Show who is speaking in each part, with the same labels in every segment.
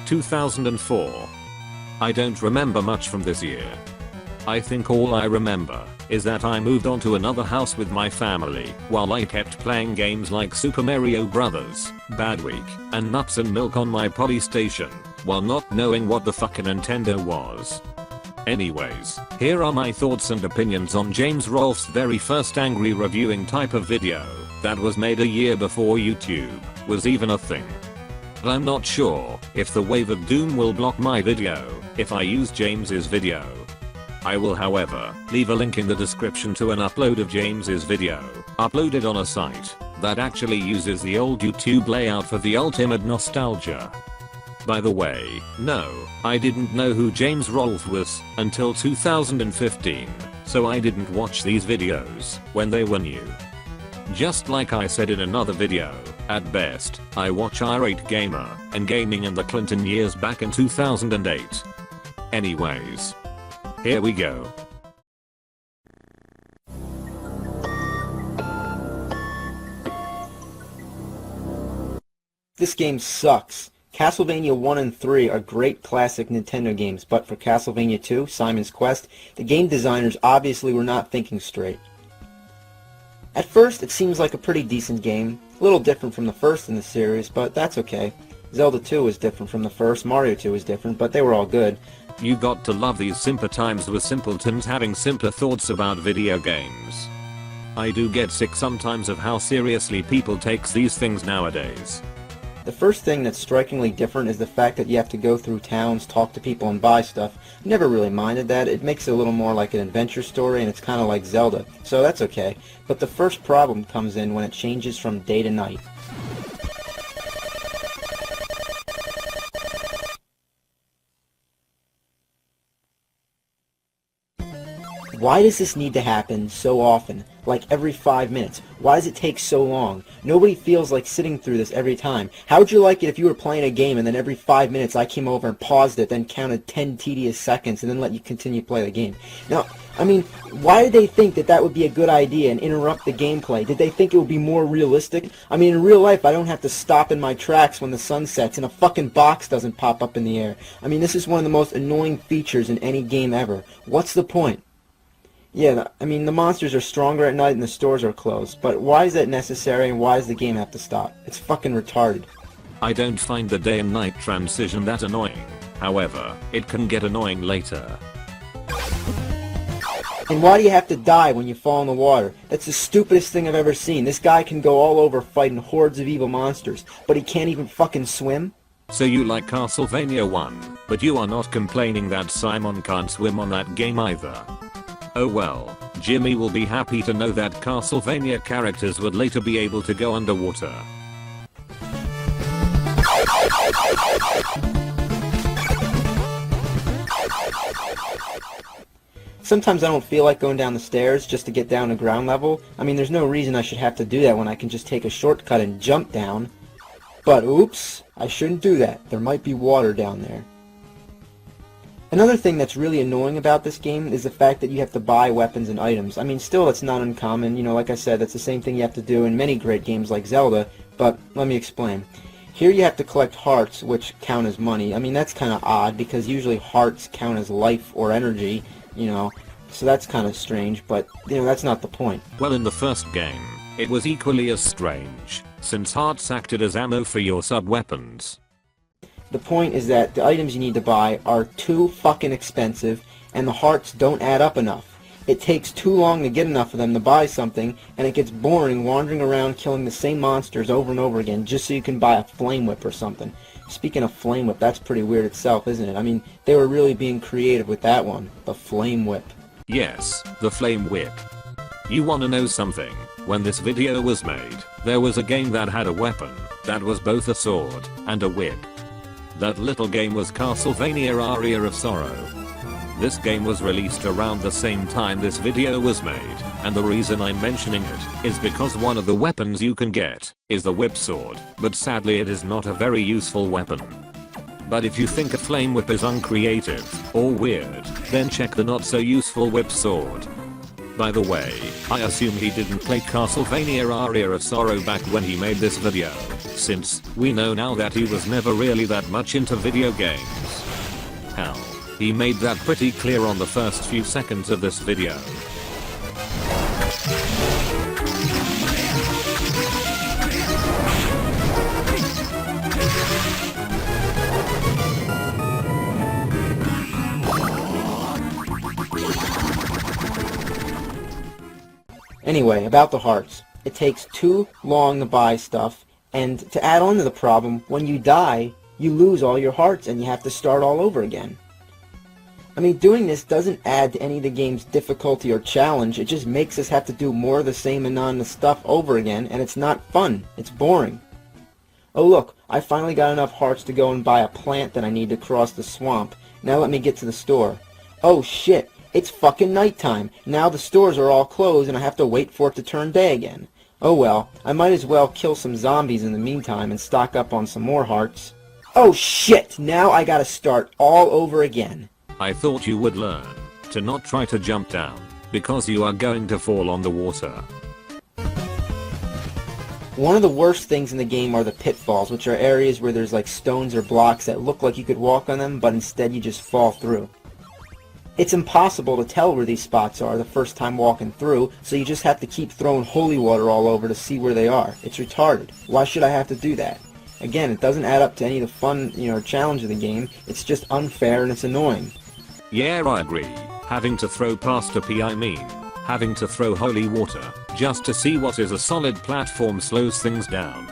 Speaker 1: 2004. I don't remember much from this year. I think all I remember is that I moved on to another house with my family while I kept playing games like Super Mario Bros., Bad Week, and Nuts and Milk on my Polystation while not knowing what the fuck a Nintendo was. Anyways, here are my thoughts and opinions on James Rolfe's very first angry reviewing type of video that was made a year before YouTube was even a thing. I'm not sure if the Wave of Doom will block my video if I use James's video. I will however leave a link in the description to an upload of James's video uploaded on a site that actually uses the old YouTube layout for the ultimate nostalgia. By the way, no, I didn't know who James Rolfe was until 2015, so I didn't watch these videos when they were new. Just like I said in another video, at best, I watch R8Gamer and gaming in the Clinton years back in 2008. Anyways, here we go.
Speaker 2: This game sucks. Castlevania 1 and 3 are great classic Nintendo games, but for Castlevania 2, Simon's Quest, the game designers obviously were not thinking straight. At first, it seems like a pretty decent game, a little different from the first in the series, but that's okay. Zelda 2 was different from the first, Mario 2 was different, but they were all good.
Speaker 1: You got to love these simple times with simpletons having simpler thoughts about video games. I do get sick sometimes of how seriously people takes these things nowadays.
Speaker 2: The first thing that's strikingly different is the fact that you have to go through towns, talk to people, and buy stuff. Never really minded that. It makes it a little more like an adventure story, and it's kind of like Zelda, so that's okay. But the first problem comes in when it changes from day to night. Why does this need to happen so often? Like every 5 minutes? Why does it take so long? Nobody feels like sitting through this every time. How would you like it if you were playing a game and then every 5 minutes I came over and paused it, then counted 10 tedious seconds and then let you continue to play the game? Now, I mean, why did they think that that would be a good idea and interrupt the gameplay? Did they think it would be more realistic? I mean, in real life, I don't have to stop in my tracks when the sun sets and a fucking box doesn't pop up in the air. I mean, this is one of the most annoying features in any game ever. What's the point? Yeah, I mean, the monsters are stronger at night and the stores are closed, but why is that necessary and why does the game have to stop? It's fucking retarded.
Speaker 1: I don't find the day and night transition that annoying. However, it can get annoying later.
Speaker 2: And why do you have to die when you fall in the water? That's the stupidest thing I've ever seen. This guy can go all over fighting hordes of evil monsters, but he can't even fucking swim?
Speaker 1: So you like Castlevania 1, but you are not complaining that Simon can't swim on that game either. Oh well, Jimmy will be happy to know that Castlevania characters would later be able to go underwater.
Speaker 2: Sometimes I don't feel like going down the stairs just to get down to ground level. I mean, there's no reason I should have to do that when I can just take a shortcut and jump down. But oops, I shouldn't do that. There might be water down there. Another thing that's really annoying about this game is the fact that you have to buy weapons and items. I mean, still, that's not uncommon. You know, like I said, that's the same thing you have to do in many great games like Zelda, but let me explain. Here you have to collect hearts, which count as money. I mean, that's kind of odd, because usually hearts count as life or energy, you know, so that's kind of strange, but, you know, that's not the point.
Speaker 1: Well, in the first game, it was equally as strange, since hearts acted as ammo for your sub-weapons.
Speaker 2: The point is that the items you need to buy are too fucking expensive, and the hearts don't add up enough. It takes too long to get enough of them to buy something, and it gets boring wandering around killing the same monsters over and over again just so you can buy a flame whip or something. Speaking of flame whip, that's pretty weird itself, isn't it? I mean, they were really being creative with that one, the flame whip.
Speaker 1: Yes, the flame whip. You wanna know something? When this video was made, there was a game that had a weapon that was both a sword and a whip. That little game was Castlevania Aria of Sorrow. This game was released around the same time this video was made, and the reason I'm mentioning it is because one of the weapons you can get is the whip sword, but sadly it is not a very useful weapon. But if you think a flame whip is uncreative or weird, then check the not so useful whip sword. By the way, I assume he didn't play Castlevania Aria of Sorrow back when he made this video, since we know now that he was never really that much into video games. Hell, he made that pretty clear on the first few seconds of this video.
Speaker 2: Anyway, about the hearts. It takes too long to buy stuff, and to add on to the problem, when you die, you lose all your hearts and you have to start all over again. I mean, doing this doesn't add to any of the game's difficulty or challenge, it just makes us have to do more of the same monotonous stuff over again, and it's not fun, it's boring. Oh look, I finally got enough hearts to go and buy a plant that I need to cross the swamp. Now let me get to the store. Oh shit! It's fucking nighttime. Now the stores are all closed and I have to wait for it to turn day again. Oh well, I might as well kill some zombies in the meantime and stock up on some more hearts. Oh shit! Now I gotta start all over again.
Speaker 1: I thought you would learn to not try to jump down, because you are going to fall on the water.
Speaker 2: One of the worst things in the game are the pitfalls, which are areas where there's like stones or blocks that look like you could walk on them, but instead you just fall through. It's impossible to tell where these spots are the first time walking through, so you just have to keep throwing holy water all over to see where they are. It's retarded. Why should I have to do that? Again, it doesn't add up to any of the fun, challenge of the game. It's just unfair and it's annoying.
Speaker 1: Yeah, I agree. Having to throw pasta having to throw holy water just to see what is a solid platform slows things down.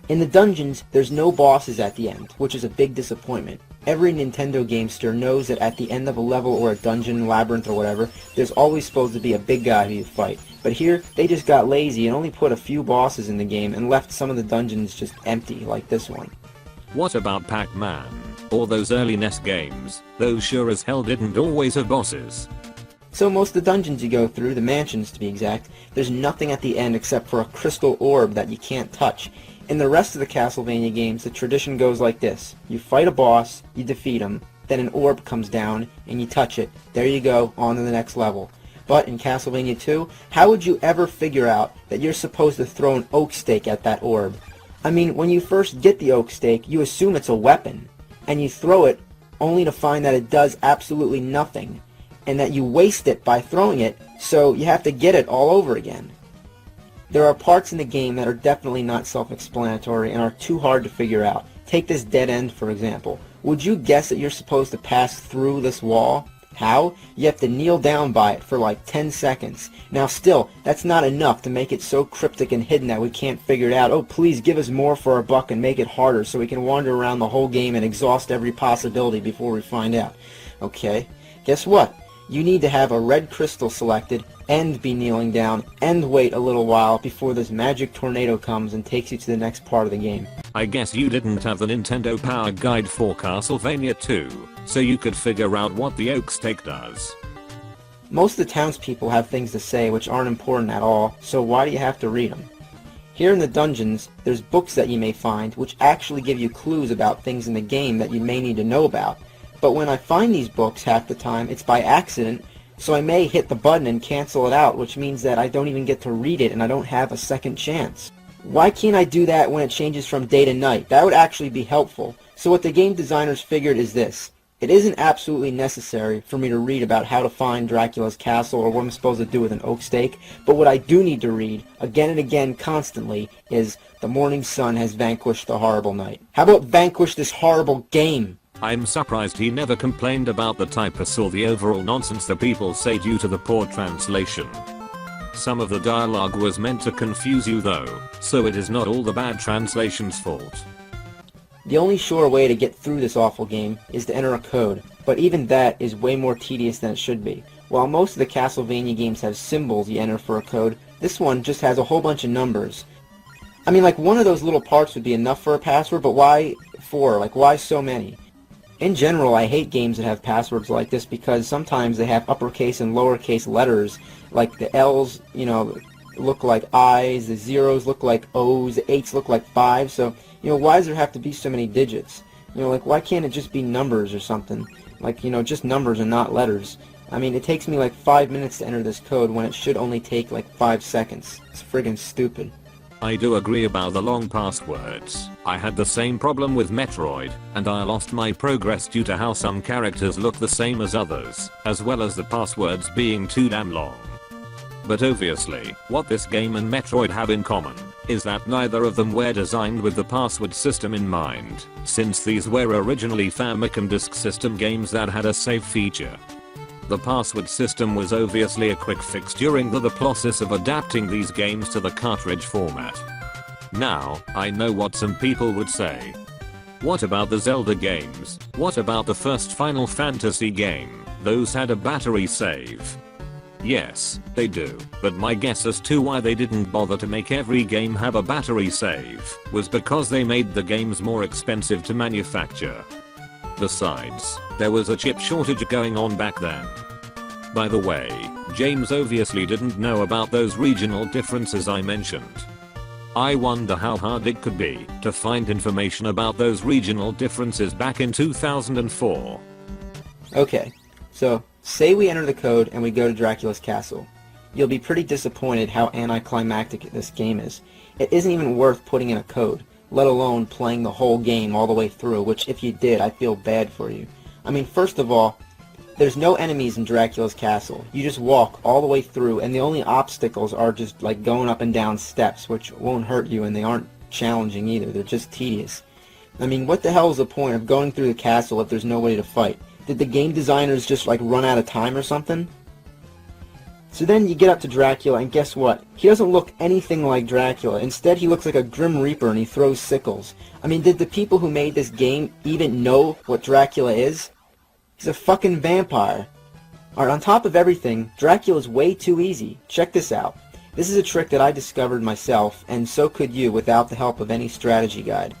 Speaker 2: In the dungeons, there's no bosses at the end, which is a big disappointment. Every Nintendo gamester knows that at the end of a level or a dungeon, labyrinth or whatever, there's always supposed to be a big guy who you fight. But here, they just got lazy and only put a few bosses in the game and left some of the dungeons just empty, like this one.
Speaker 1: What about Pac-Man? Or those early NES games? Those sure as hell didn't always have bosses.
Speaker 2: So most of the dungeons you go through, the mansions to be exact, there's nothing at the end except for a crystal orb that you can't touch. In the rest of the Castlevania games, the tradition goes like this. You fight a boss, you defeat him, then an orb comes down, and you touch it. There you go, on to the next level. But in Castlevania 2, how would you ever figure out that you're supposed to throw an oak stake at that orb? I mean, when you first get the oak stake, you assume it's a weapon, and you throw it only to find that it does absolutely nothing, and that you waste it by throwing it, so you have to get it all over again. There are parts in the game that are definitely not self-explanatory and are too hard to figure out. Take this dead end, for example. Would you guess that you're supposed to pass through this wall? How? You have to kneel down by it for like 10 seconds. Now still, that's not enough to make it so cryptic and hidden that we can't figure it out. Oh, please give us more for our buck and make it harder so we can wander around the whole game and exhaust every possibility before we find out. Okay, guess what? You need to have a red crystal selected and be kneeling down and wait a little while before this magic tornado comes and takes you to the next part of the game.
Speaker 1: I guess you didn't have the Nintendo Power Guide for Castlevania 2, so you could figure out what the oak stake does.
Speaker 2: Most of the townspeople have things to say which aren't important at all, so why do you have to read them? Here in the dungeons, there's books that you may find which actually give you clues about things in the game that you may need to know about. But when I find these books half the time, it's by accident, so I may hit the button and cancel it out, which means that I don't even get to read it and I don't have a second chance. Why can't I do that when it changes from day to night? That would actually be helpful. So what the game designers figured is this. It isn't absolutely necessary for me to read about how to find Dracula's castle or what I'm supposed to do with an oak stake, but what I do need to read, again and again constantly, is the morning sun has vanquished the horrible night. How about vanquish this horrible game?
Speaker 1: I'm surprised he never complained about the typos or the overall nonsense the people say due to the poor translation. Some of the dialogue was meant to confuse you though, so it is not all the bad translation's fault.
Speaker 2: The only sure way to get through this awful game is to enter a code, but even that is way more tedious than it should be. While most of the Castlevania games have symbols you enter for a code, this one just has a whole bunch of numbers. I mean, like, one of those little parts would be enough for a password, but why 4? Like, why so many? In general, I hate games that have passwords like this because sometimes they have uppercase and lowercase letters. Like the L's, look like I's, the zeros look like O's, the 8's look like 5. So, why does there have to be so many digits? Like, why can't it just be numbers or something? Like, just numbers and not letters. I mean, it takes me like 5 minutes to enter this code when it should only take like 5 seconds. It's friggin' stupid.
Speaker 1: I do agree about the long passwords. I had the same problem with Metroid, and I lost my progress due to how some characters look the same as others, as well as the passwords being too damn long. But obviously, what this game and Metroid have in common is that neither of them were designed with the password system in mind, since these were originally Famicom Disk System games that had a save feature. The password system was obviously a quick fix during the process of adapting these games to the cartridge format. Now, I know what some people would say. What about the Zelda games? What about the first Final Fantasy game? Those had a battery save. Yes, they do, but my guess as to why they didn't bother to make every game have a battery save was because they made the games more expensive to manufacture. Besides, there was a chip shortage going on back then. By the way, James obviously didn't know about those regional differences I mentioned. I wonder how hard it could be to find information about those regional differences back in 2004.
Speaker 2: Okay, so say we enter the code and we go to Dracula's castle. You'll be pretty disappointed how anticlimactic this game is. It isn't even worth putting in a code, let alone playing the whole game all the way through, which if you did, I feel bad for you. I mean, first of all, there's no enemies in Dracula's castle. You just walk all the way through, and the only obstacles are just like going up and down steps, which won't hurt you, and they aren't challenging either. They're just tedious. I mean, what the hell is the point of going through the castle if there's nobody to fight? Did the game designers just like run out of time or something? So then you get up to Dracula, and guess what? He doesn't look anything like Dracula. Instead, he looks like a Grim Reaper, and he throws sickles. I mean, did the people who made this game even know what Dracula is? He's a fucking vampire. Alright, on top of everything, Dracula's way too easy. Check this out. This is a trick that I discovered myself, and so could you without the help of any strategy guide.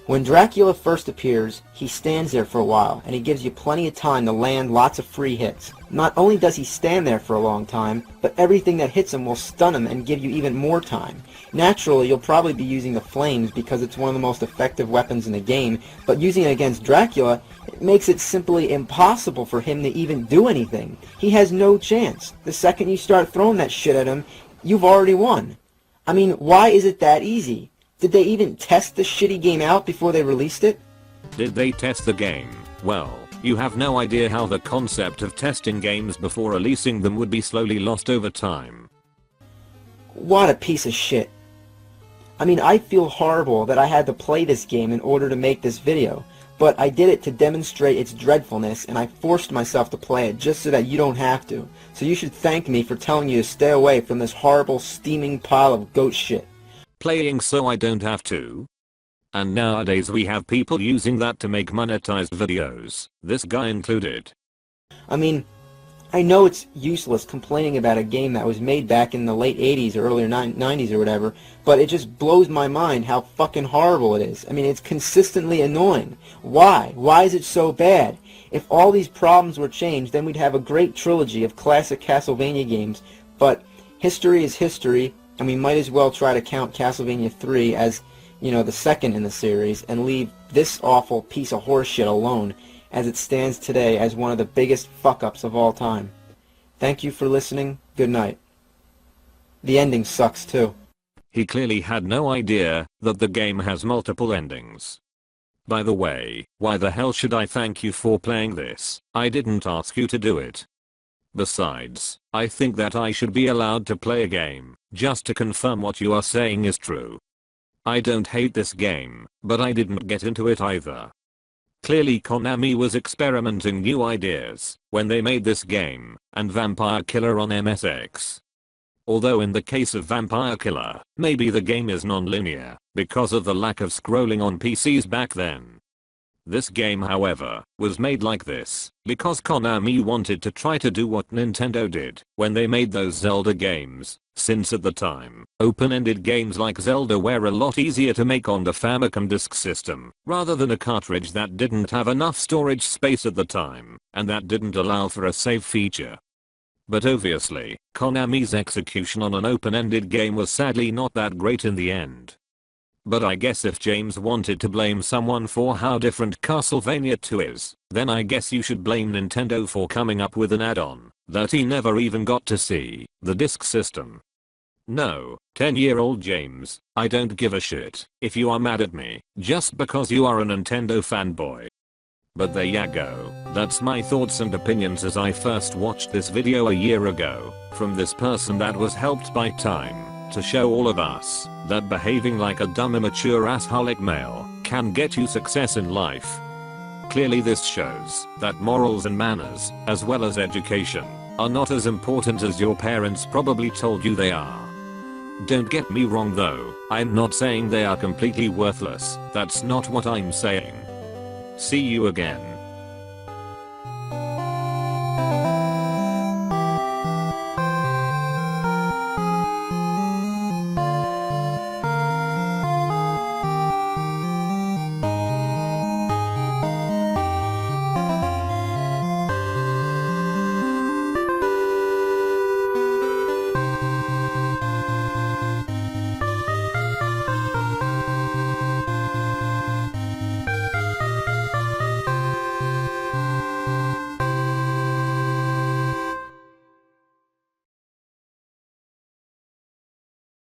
Speaker 2: When Dracula first appears, he stands there for a while, and he gives you plenty of time to land lots of free hits. Not only does he stand there for a long time, but everything that hits him will stun him and give you even more time. Naturally, you'll probably be using the flames because it's one of the most effective weapons in the game, but using it against Dracula, it makes it simply impossible for him to even do anything. He has no chance. The second you start throwing that shit at him, you've already won. I mean, why is it that easy? Did they even test the shitty game out before they released it?
Speaker 1: Did they test the game? Well, you have no idea how the concept of testing games before releasing them would be slowly lost over time.
Speaker 2: What a piece of shit. I mean, I feel horrible that I had to play this game in order to make this video, but I did it to demonstrate its dreadfulness, and I forced myself to play it just so that you don't have to. So you should thank me for telling you to stay away from this horrible steaming pile of goat shit.
Speaker 1: Playing so I don't have to? And nowadays we have people using that to make monetized videos, this guy included.
Speaker 2: I mean, I know it's useless complaining about a game that was made back in the late 80s or earlier 90s or whatever, but it just blows my mind how fucking horrible it is. I mean, it's consistently annoying. Why? Why is it so bad? If all these problems were changed, then we'd have a great trilogy of classic Castlevania games, but history is history, and we might as well try to count Castlevania 3 as, you know, the second in the series, and leave this awful piece of horseshit alone, as it stands today as one of the biggest fuck-ups of all time. Thank you for listening. Good night. The ending sucks too.
Speaker 1: He clearly had no idea that the game has multiple endings. By the way, why the hell should I thank you for playing this? I didn't ask you to do it. Besides, I think that I should be allowed to play a game, just to confirm what you are saying is true. I don't hate this game, but I didn't get into it either. Clearly Konami was experimenting new ideas when they made this game, and Vampire Killer on MSX. Although in the case of Vampire Killer, maybe the game is non-linear, because of the lack of scrolling on PCs back then. This game, however, was made like this because Konami wanted to try to do what Nintendo did when they made those Zelda games, since at the time, open-ended games like Zelda were a lot easier to make on the Famicom Disk System, rather than a cartridge that didn't have enough storage space at the time, and that didn't allow for a save feature. But obviously, Konami's execution on an open-ended game was sadly not that great in the end. But I guess if James wanted to blame someone for how different Castlevania 2 is, then I guess you should blame Nintendo for coming up with an add-on that he never even got to see, the Disk System. No, 10-year-old James, I don't give a shit if you are mad at me just because you are a Nintendo fanboy. But there ya go, that's my thoughts and opinions as I first watched this video a year ago, from this person that was helped by time, to show all of us, that behaving like a dumb immature assholic male, can get you success in life. Clearly this shows, that morals and manners, as well as education, are not as important as your parents probably told you they are. Don't get me wrong though, I'm not saying they are completely worthless, that's not what I'm saying. See you again.